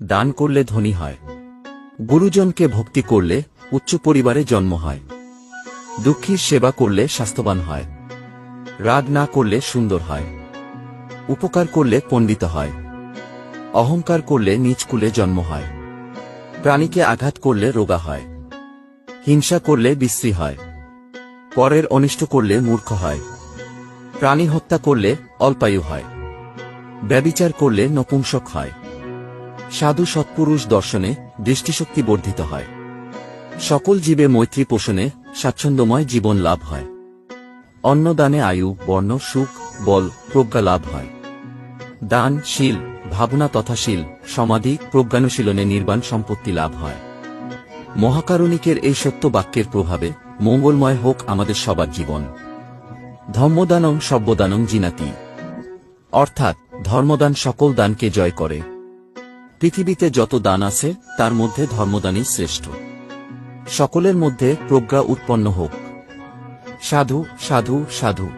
দান করলে ধনী হয়। গুরুজনকে ভক্তি করলে উচ্চ পরিবারে জন্ম হয়। দুঃখীর সেবা করলে স্বাস্থ্যবান হয়। রাগ না করলে সুন্দর হয়। উপকার করলে পণ্ডিত হয়। অহংকার করলে নীচ কুলে জন্ম হয়। প্রাণীকে আঘাত করলে রোগা হয়। হিংসা করলে বিশ্রী হয়। পরের অনিষ্ট করলে মূর্খ হয়। প্রাণী হত্যা করলে অল্পায়ু হয়। ব্যভিচার করলে নপুংসক হয়। সাধু সৎপুরুষ দর্শনে দৃষ্টিশক্তি বর্ধিত হয়। সকল জীবে মৈত্রী পোষণে স্বাচ্ছন্দ্যময় জীবন লাভ হয়। অন্নদানে আয়ু, বর্ণ, সুখ, বল, প্রজ্ঞা লাভ হয়। দান, শীল, ভাবনা তথা শীল, সমাধি, প্রজ্ঞানুশীলনে নির্বাণ সম্পত্তি লাভ হয়। মহাকারুণিকের এই সত্য বাক্যের প্রভাবে মঙ্গলময় হোক আমাদের সবার জীবন। ধম্মদানং সব্যদানং জিনাতি, অর্থাৎ ধর্মদান সকল দানকে জয় করে। পৃথিবীতে যত দান আছে তার মধ্যে ধর্মদানই শ্রেষ্ঠ। সকলের মধ্যে প্রজ্ঞা উৎপন্ন হোক। সাধু, সাধু, সাধু।